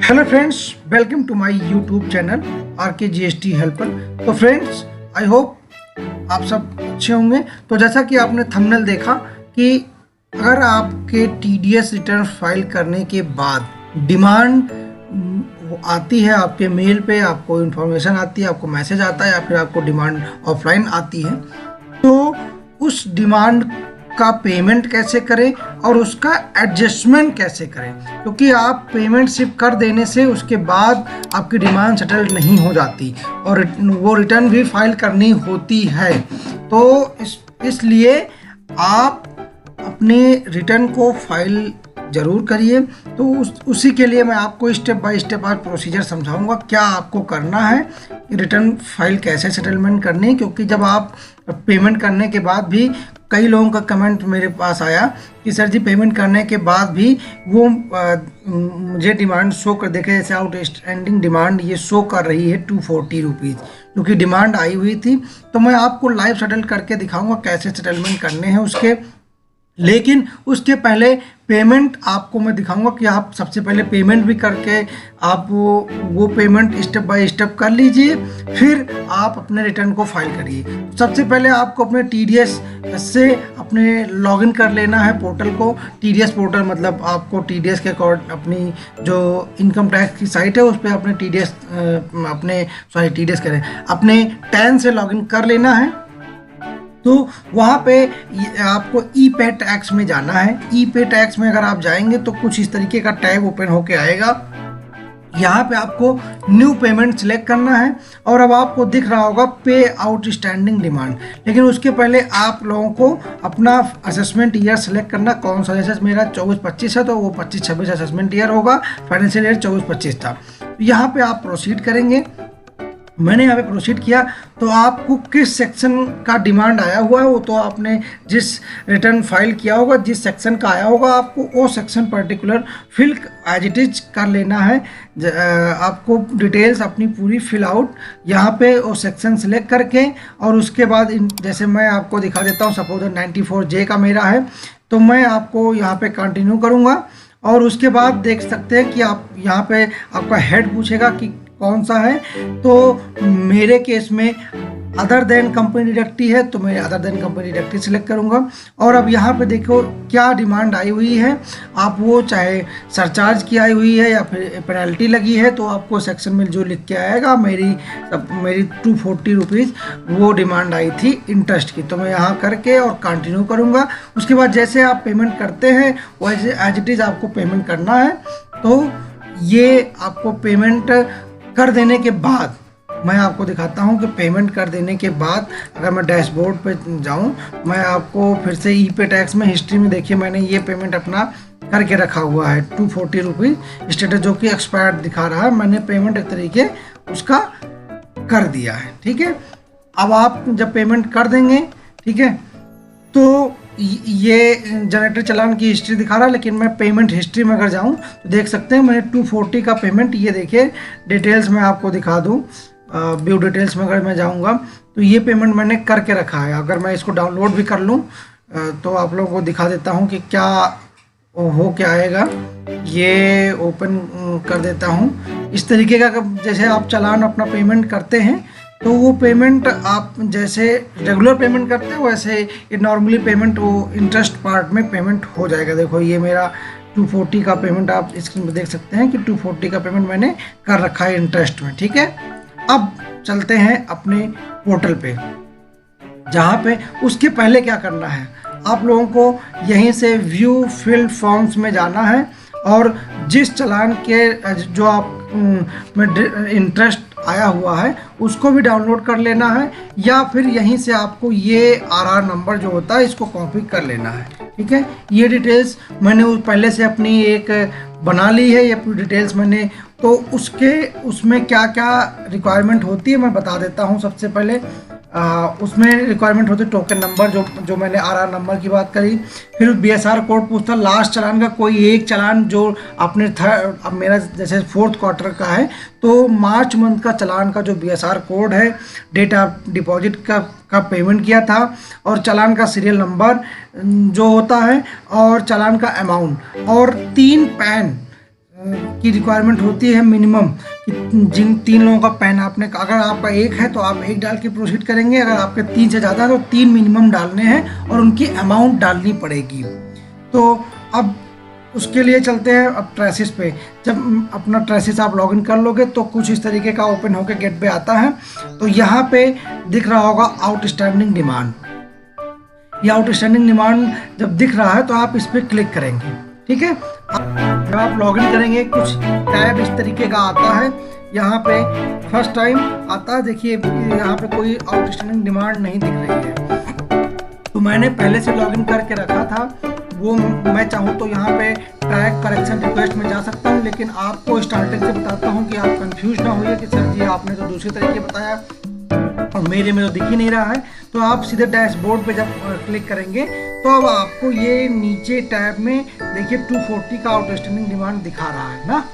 Hello friends, welcome to my YouTube channel R K GST helper. तो friends, I hope आप सब अच्छे होंगे। तो जैसा कि आपने थंबनेल देखा कि अगर आपके TDS रिटर्न फाइल करने के बाद डिमांड आती है आपके मेल पे, आपको इन्फॉर्मेशन आती है, आपको मैसेज आता है या फिर आपको डिमांड ऑफलाइन आती है, तो उस डिमांड का पेमेंट कैसे करें और उसका एडजस्टमेंट कैसे करें, क्योंकि आप पेमेंट सिर्फ कर देने से उसके बाद आपकी डिमांड सेटल नहीं हो जाती और वो रिटर्न भी फाइल करनी होती है। तो इसलिए आप अपने रिटर्न को फाइल ज़रूर करिए। तो उसी के लिए मैं आपको स्टेप बाय स्टेप आज प्रोसीजर समझाऊंगा क्या आपको करना है, रिटर्न फाइल कैसे सेटलमेंट करनी है। क्योंकि जब आप पेमेंट करने के बाद भी कई लोगों का कमेंट मेरे पास आया कि सर जी पेमेंट करने के बाद भी वो मुझे डिमांड शो कर देखे, जैसे आउटस्टैंडिंग डिमांड ये शो कर रही है 240 रुपीज़, क्योंकि डिमांड आई हुई थी। तो मैं आपको लाइव सेटल करके दिखाऊंगा कैसे सेटलमेंट करने हैं उसके। लेकिन उसके पहले पेमेंट आपको मैं दिखाऊंगा कि आप सबसे पहले पेमेंट भी करके आप वो पेमेंट स्टेप बाय स्टेप कर लीजिए, फिर आप अपने रिटर्न को फाइल करिए। सबसे पहले आपको अपने TDS से अपने लॉगिन कर लेना है पोर्टल को। TDS पोर्टल मतलब आपको TDS के अकॉर्ड अपनी जो इनकम टैक्स की साइट है उस पर अपने TDS करें अपने टैन से लॉगिन कर लेना है। तो वहाँ पे आपको ई-पे टैक्स में जाना है। ई-पे टैक्स में अगर आप जाएंगे तो कुछ इस तरीके का टैब ओपन होके आएगा। यहाँ पे आपको न्यू पेमेंट सिलेक्ट करना है और अब आपको दिख रहा होगा पे आउटस्टैंडिंग डिमांड। लेकिन उसके पहले आप लोगों को अपना असेसमेंट ईयर सेलेक्ट करना, कौन सा। जैसे मेरा 24-25 है तो वो 25-26 असेसमेंट ईयर होगा, फाइनेंशियल ईयर 24-25 था। यहाँ पे आप प्रोसीड करेंगे। मैंने यहाँ पे प्रोसीड किया तो आपको किस सेक्शन का डिमांड आया हुआ है वो तो आपने जिस रिटर्न फाइल किया होगा, जिस सेक्शन का आया होगा, आपको वो section particular fill as it is कर लेना है। आपको डिटेल्स अपनी पूरी फिल आउट यहाँ पे वो सेक्शन सेलेक्ट करके, और उसके बाद जैसे मैं आपको दिखा देता हूँ। सपोज 94J का मेरा है तो मैं आपको यहाँ पे कंटिन्यू करूँगा। और उसके बाद देख सकते हैं कि आप यहाँ पे आपका हेड पूछेगा कि कौन सा है। तो मेरे केस में अदर देन कंपनी डिडक्टी है तो मैं other than company deductee select करूंगा। और अब यहाँ पे देखो क्या डिमांड आई हुई है, आप वो चाहे सरचार्ज की आई हुई है या फिर पेनल्टी लगी है, तो आपको सेक्शन में जो लिख के आएगा मेरी 240 रुपीज़ वो डिमांड आई थी इंटरेस्ट की। तो मैं यहाँ करके और कंटिन्यू करूँगा। उसके बाद जैसे आप पेमेंट करते हैं वैसे एज इट इज़ आपको पेमेंट करना है। तो ये आपको पेमेंट कर देने के बाद मैं आपको दिखाता हूं कि पेमेंट कर देने के बाद अगर मैं डैशबोर्ड पे जाऊं, मैं आपको फिर से ई-पे टैक्स में हिस्ट्री में देखिए मैंने ये पेमेंट अपना करके रखा हुआ है 240 रुपीज़ स्टेटस, जो कि एक्सपायर्ड दिखा रहा है। मैंने पेमेंट एक तरीके उसका कर दिया है। ठीक है, अब आप जब पेमेंट कर देंगे, ठीक है, तो ये जनरेटर चालान की हिस्ट्री दिखा रहा है। लेकिन मैं पेमेंट हिस्ट्री में अगर जाऊं तो देख सकते हैं मैंने 240 का पेमेंट, ये देखिए डिटेल्स में आपको दिखा दूं। व्यू डिटेल्स में अगर मैं जाऊंगा तो ये पेमेंट मैंने करके रखा है। अगर मैं इसको डाउनलोड भी कर लूं तो आप लोगों को दिखा देता हूं कि क्या हो क्या आएगा। ये ओपन कर देता हूं। इस तरीके का जैसे आप चालान अपना पेमेंट करते हैं तो वो पेमेंट आप जैसे रेगुलर पेमेंट करते हैं वैसे ये नॉर्मली पेमेंट वो इंटरेस्ट पार्ट में पेमेंट हो जाएगा। देखो ये मेरा 240 का पेमेंट आप स्क्रीन पर देख सकते हैं कि 240 का पेमेंट मैंने कर रखा है इंटरेस्ट में। ठीक है, अब चलते हैं अपने पोर्टल पे, जहाँ पे उसके पहले क्या करना है, आप लोगों को यहीं से व्यू फिल फॉर्म्स में जाना है और जिस चालान के जो आप में इंटरेस्ट आया हुआ है उसको भी डाउनलोड कर लेना है, या फिर यहीं से आपको ये RR नंबर जो होता है इसको कॉपी कर लेना है। ठीक है, ये डिटेल्स मैंने पहले से अपनी एक बना ली है। ये पूरी डिटेल्स मैंने तो उसमें क्या क्या रिक्वायरमेंट होती है मैं बता देता हूँ। सबसे पहले उसमें रिक्वायरमेंट होती है टोकन नंबर, जो मैंने RR नंबर की बात करी। फिर BSR कोड पूछता, लास्ट चालान का कोई एक चालान जो आपने अब मेरा जैसे 4th क्वार्टर का है तो मार्च मंथ का चालान का जो BSR कोड है, डेट ऑफ डिपॉजिट का पेमेंट किया था, और चालान का सीरियल नंबर जो होता है, और चालान का अमाउंट, और 3 पैन की रिक्वायरमेंट होती है मिनिमम, कि जिन 3 लोगों का पैन आपने, अगर आपका 1 है तो आप 1 डाल के प्रोसीड करेंगे, अगर आपके 3 से ज़्यादा है तो 3 मिनिमम डालने हैं और उनकी अमाउंट डालनी पड़ेगी। तो अब उसके लिए चलते हैं अब ट्रेसिस पे। जब अपना ट्रेसिस आप लॉगिन कर लोगे तो कुछ इस तरीके का ओपन होकर गेट पे आता है। तो यहाँ पे दिख रहा होगा आउटस्टैंडिंग डिमांड। ये आउटस्टैंडिंग डिमांड जब दिख रहा है तो आप इस पर क्लिक करेंगे, ठीक है। जब आप लॉगिन करेंगे कुछ टैब इस तरीके का आता है। यहाँ पे फर्स्ट टाइम आता है, देखिए यहाँ पे कोई आउटस्टैंडिंग डिमांड नहीं दिख रही है। तो मैंने पहले से लॉगिन करके रखा था, वो मैं चाहूँ तो यहाँ पे ट्रैक करेक्शन रिक्वेस्ट में जा सकता हूँ, लेकिन आपको स्टार्टिंग से बताता हूँ कि आप कंफ्यूज ना होइए कि सर जी आपने तो दूसरे तरीके बताया और मेरे में तो दिख ही नहीं रहा है। तो आप सीधे डैशबोर्ड पे जब क्लिक करेंगे तो अब आपको ये नीचे टैब में देखिए 240 का आउटस्टैंडिंग डिमांड दिखा रहा है ना।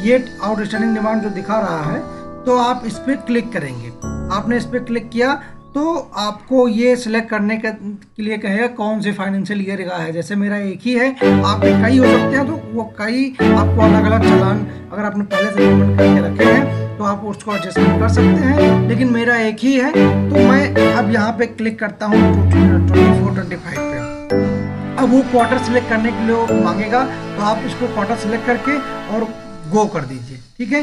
ये आउटस्टैंडिंग डिमांड जो दिखा रहा है तो आप इस पर क्लिक करेंगे। आपने इस पर क्लिक किया तो आपको ये सिलेक्ट करने के लिए कहेगा कौन से फाइनेंशियल ईयर का है। जैसे मेरा एक ही है, आपके कई हो सकते हैं, तो वो कई आपको अलग अलग चालान अगर आपने पहले से पेमेंट करके रखे हैं तो आप उसको एडजस्टमेंट कर सकते हैं, लेकिन मेरा एक ही है। तो मैं अब यहाँ पे क्लिक करता हूँ 24-25 पे। अब वो क्वार्टर सिलेक्ट करने के लिए वो मांगेगा, तो आप इसको क्वार्टर सिलेक्ट करके और गो कर दीजिए, ठीक है।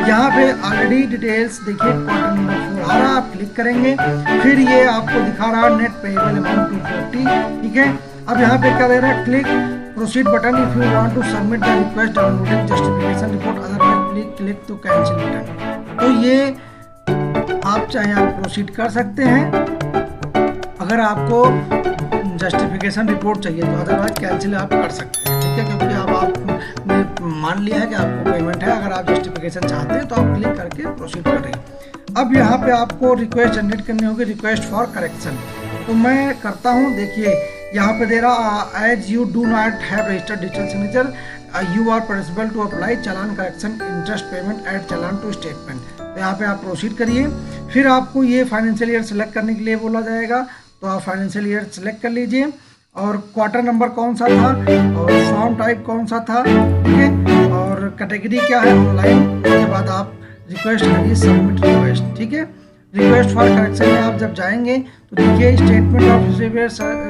यहाँ पे ऑलरेडी डिटेल्स देखिए क्वार्टर नंबर 4 आ रहा है, आप क्लिक करेंगे, फिर ये आपको दिखा रहा है नेट पेएबल अमाउंट 240, ठीक है। अब यहाँ पे क्या दे रहा है, click proceed button if you want to submit the request downloaded justification report, otherwise click to cancel button. तो ये आप चाहे आप प्रोसीड कर सकते हैं अगर आपको जस्टिफिकेशन रिपोर्ट चाहिए, तो अदरवाइज कैंसिल आप कर सकते हैं, ठीक है। क्योंकि अब आपने मान लिया है कि आपको पेमेंट है, अगर आप जस्टिफिकेशन चाहते हैं तो आप क्लिक करके प्रोसीड करें। अब यहाँ पे आपको रिक्वेस्ट जनरेट करनी होगी, रिक्वेस्ट फॉर करेक्शन। तो मैं करता हूँ, देखिए यहाँ पे दे रहा as you do not have registered digital signature you are possible to apply challan correction interest payment add challan to statement. तो यहाँ पे आप प्रोसीड करिए। फिर आपको ये फाइनेंशियल ईयर सेलेक्ट करने के लिए बोला जाएगा, तो आप फाइनेंशियल ईयर सेलेक्ट कर लीजिए और क्वार्टर नंबर कौन सा था और फॉर्म टाइप कौन सा था, ठीक है, और कैटेगरी क्या है ऑनलाइन। उसके बाद आप रिक्वेस्ट करिए सबमिट रिक्वेस्ट, ठीक है। रिक्वेस्ट फॉर करेक्शन में आप जब जाएंगे तो देखिए statement of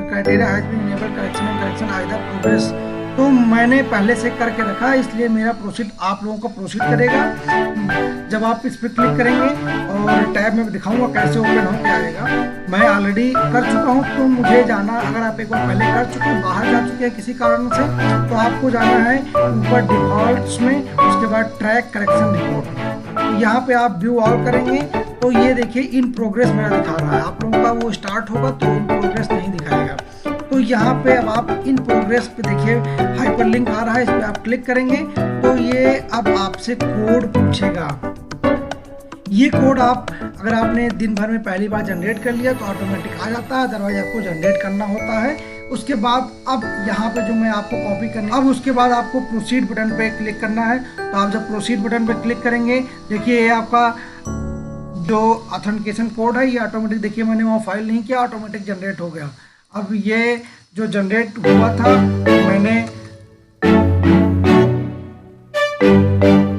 criteria has been enabled correction and correction either progress. तो मैंने पहले से करके रखा है, इसलिए मेरा प्रोसीड आप लोगों को प्रोसीड करेगा। जब आप इस पर क्लिक करेंगे और टैब में दिखाऊंगा कैसे ओपन हो के आएगा। मैं ऑलरेडी कर चुका हूं, तो मुझे जाना, अगर आप एक बार पहले कर चुके हैं, बाहर जा चुके हैं किसी कारण से, तो आपको जाना है ऊपर डिफॉल्ट्स में, उसके बाद ट्रैक करेक्शन रिपोर्ट में। यहाँ पे आप व्यू ऑल करेंगे तो ये देखिए इन प्रोग्रेस मेरा दिखा रहा है। आप लोगों का वो स्टार्ट होगा तो इन प्रोग्रेस नहीं दिखाएगा। तो यहाँ पे अब आप इन प्रोग्रेस पे देखिए हाइपरलिंक आ रहा है, इस पे आप क्लिक करेंगे तो ये अब आपसे कोड पूछेगा। ये कोड आप अगर आपने दिन भर में पहली बार जनरेट कर लिया तो ऑटोमेटिक आ जाता है, अदरवाइज आपको जनरेट करना होता है। उसके बाद अब यहाँ पे जो मैं आपको कॉपी करनी, अब उसके बाद आपको प्रोसीड बटन पे क्लिक करना है। तो आप जब प्रोसीड बटन पे क्लिक करेंगे, देखिए ये आपका जो ऑथेंटिकेशन कोड है ये ऑटोमेटिक, देखिए मैंने वहाँ फाइल नहीं किया, ऑटोमेटिक जनरेट हो गया। अब ये जो जनरेट हुआ था मैंने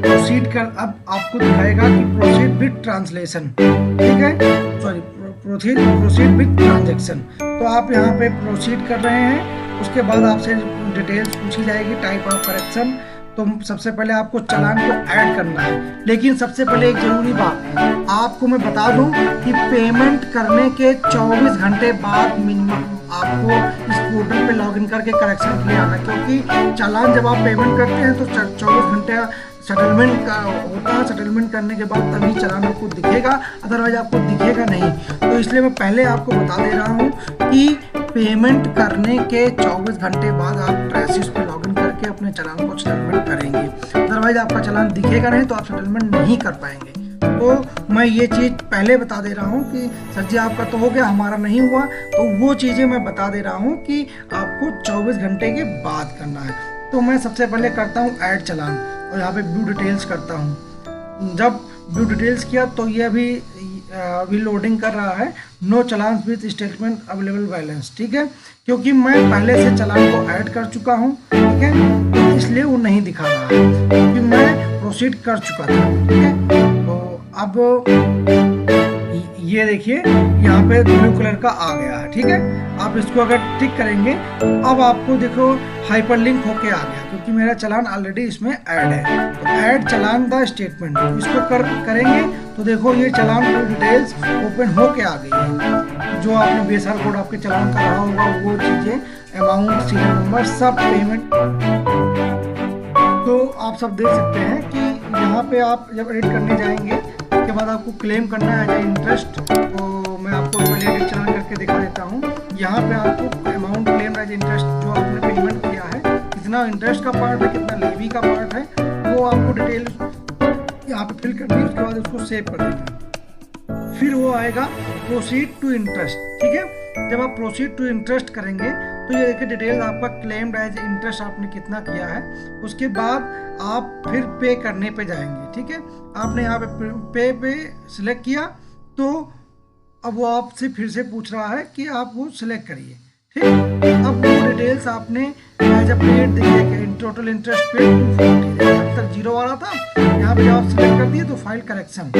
प्रोसीड कर, अब आपको दिखाएगा कि प्रोसीड विद ट्रांसलेशन, ठीक है, सॉरी प्रोसीड विद ट्रांजैक्शन। तो आप यहाँ पे प्रोसीड कर रहे हैं, उसके बाद आपसे डिटेल्स पूछी जाएगी, टाइप ऑफ करेक्शन। तो सबसे पहले आपको चालान को ऐड करना है, लेकिन सबसे पहले एक जरूरी बात आपको मैं बता दूं कि पेमेंट करने के 24 घंटे बाद मिनिमम आपको इस पोर्टल पे लॉगिन करके करेक्शन के लिए आना, क्योंकि चालान जब आप पेमेंट करते हैं तो 24 घंटे सेटलमेंट का होता है। सेटलमेंट करने के बाद तभी चालान आपको दिखेगा, अदरवाइज आपको दिखेगा नहीं। तो इसलिए मैं पहले आपको बता दे रहा हूँ कि पेमेंट करने के 24 घंटे बाद आप ट्रेसिस पे लॉगिन करके अपने चालान को सेटलमेंट करेंगे, अदरवाइज आपका चालान दिखेगा नहीं तो आप सेटलमेंट नहीं कर पाएंगे। तो मैं ये चीज़ पहले बता दे रहा हूँ कि सर जी आपका तो हो गया, हमारा नहीं हुआ, तो वो चीज़ें मैं बता दे रहा हूँ कि आपको 24 घंटे के बाद करना है। तो मैं सबसे पहले करता हूँ ऐड चालान और यहाँ पे व्यू डिटेल्स करता हूँ। जब व्यू डिटेल्स किया तो ये अभी लोडिंग कर रहा है, no challan with statement available balance, ठीक है, क्योंकि मैं पहले से चालान को ऐड कर चुका हूँ, ठीक है। तो इसलिए वो नहीं दिखा रहा है क्योंकि मैं प्रोसीड कर चुका था। ठीक है, तो अब ये देखिए यहाँ पे ब्लू कलर का आ गया है। ठीक है, आप इसको अगर टिक करेंगे अब आपको देखो हाइपरलिंक होके आ गया क्योंकि मेरा चालान ऑलरेडी इसमें ऐड है। तो ऐड चालान द स्टेटमेंट इसको करेंगे तो देखो ये चालान की डिटेल्स ओपन होके आ गई है। जो आपने BSR कोड आपके चालान का रहा होगा वो चीजें, अमाउंट, सीरियल नंबर, सब पेमेंट। तो आप सब देख सकते हैं कि यहाँ पे आप जब एडिट करने जाएंगे उसके बाद आपको क्लेम करना है इंटरेस्ट। तो मैं आपको पहले एडिट चालान करके दिखा देता हूँ। यहाँ पे आपको अमाउंट क्लेम एज इंटरेस्ट जो आपने पेमेंट किया है, कितना इंटरेस्ट का पार्ट है, कितना लेवी का पार्ट है, वो आपको डिटेल यहाँ पे फिल करनी है। उसके बाद उसको सेव कर देना है। फिर वो आएगा प्रोसीड टू इंटरेस्ट। ठीक है, जब आप प्रोसीड टू इंटरेस्ट करेंगे तो ये देखिए डिटेल्स आपका क्लेम्ड एज इंटरेस्ट आपने कितना किया है। उसके बाद आप फिर पे करने पे जाएंगे। ठीक है, आपने यहाँ पे पे सिलेक्ट किया तो अब वो आपसे फिर से पूछ रहा है कि आप वो सिलेक्ट करिए। ठीक, अब वो डिटेल्स आपने एज अ पेड देखिए कि टोटल इंटरेस्ट पेड 240, जब तक जीरो आ रहा था यहाँ पे जब आप सिलेक्ट कर दिए तो फाइल करेक्शन,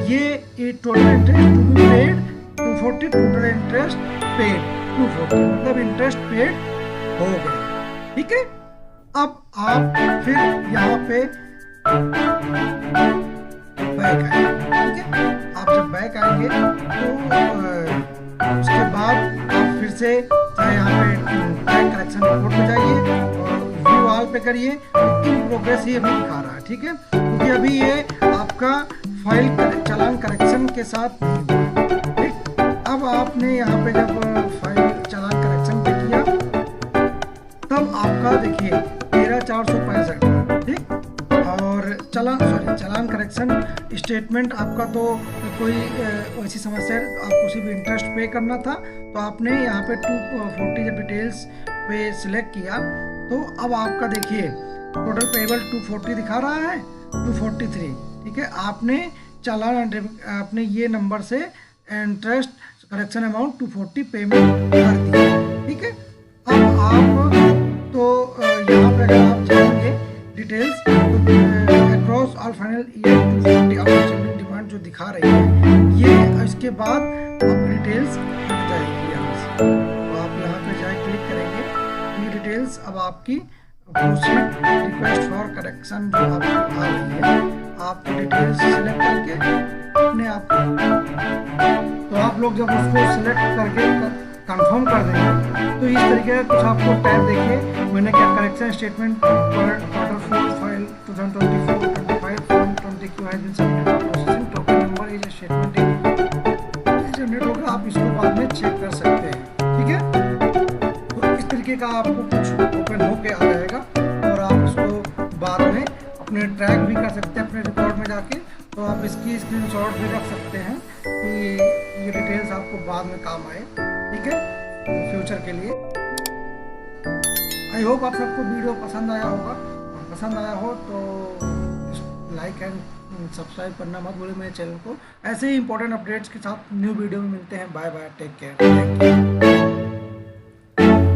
ये total interest to be paid 240, total interest paid 240, मतलब इंटरेस्ट पेड हो गया। ठीक है, अब आप फिर यहाँ पे बैक आएंगे। ठीक है, आप जब बैक आएंगे तो उसके बाद आप फिर से चाहे यहाँ पे बैंक करेक्शन रिपोर्ट पे जाइए और व्यू ऑल पे करिए। इन प्रोग्रेस ये अभी दिखा रहा है। ठीक है, क्योंकि अभी ये आपका फाइल चालान करेक्शन के साथ नहीं हुआ। ठीक, अब आपने यहाँ पे जब फाइल चालान करेक्शन पे किया तब आपका देखिए 13,465। ठीक, और चालान करेक्शन स्टेटमेंट आपका तो कोई ऐसी समस्या है, आपको सिर्फ इंटरेस्ट पे करना था तो आपने यहाँ पे 240 जब डिटेल्स पे सिलेक्ट किया तो अब आपका देखिए टोटल पेबल 240 दिखा रहा है, 243। ठीक है, आपने चालान आपने ये नंबर से इंटरेस्ट करेक्शन अमाउंट 240 पेमेंट कर दिया। ठीक है, अब आप तो यहाँ पे अगर आप जाएंगे details across all final year 240 outstanding demand जो दिखा रही है ये, इसके बाद आपकी डिटेल्स हट जाएगी यहाँ से। तो आप यहाँ पे जाए क्लिक करेंगे, ये डिटेल्स अब आपकी प्रोसीड रिक्वेस्ट फॉर करेक्शन जो आपकी आ रही है, आपको डिटेल्स सिलेक्ट करके अपने आप, तो आप लोग जब उसको सिलेक्ट करके कंफर्म कर देंगे तो इस तरीके का कुछ आपको टैब देखिए। मैंने क्या correction statement quarter 4 file 2024-25 form 20Q has been submitted for processing, token number is statement generate होगा, आप इसको बाद में चेक कर सकते हैं। ठीक है, तो इस तरीके का आपको कुछ ओपन होके आ जाएगा और आप इसको बाद में अपने ट्रैक भी कर सकते हैं अपने रिकॉर्ड में जाके। तो आप इसकी स्क्रीनशॉट भी रख सकते हैं कि ये डिटेल्स आपको बाद में काम आए। ठीक है, फ्यूचर के लिए। आई होप आप सबको वीडियो पसंद आया होगा, पसंद आया हो तो लाइक एंड सब्सक्राइब करना मत भूलिए मेरे चैनल को। ऐसे ही इंपॉर्टेंट अपडेट्स के साथ न्यू वीडियो में मिलते हैं। Bye bye, take care, thank you.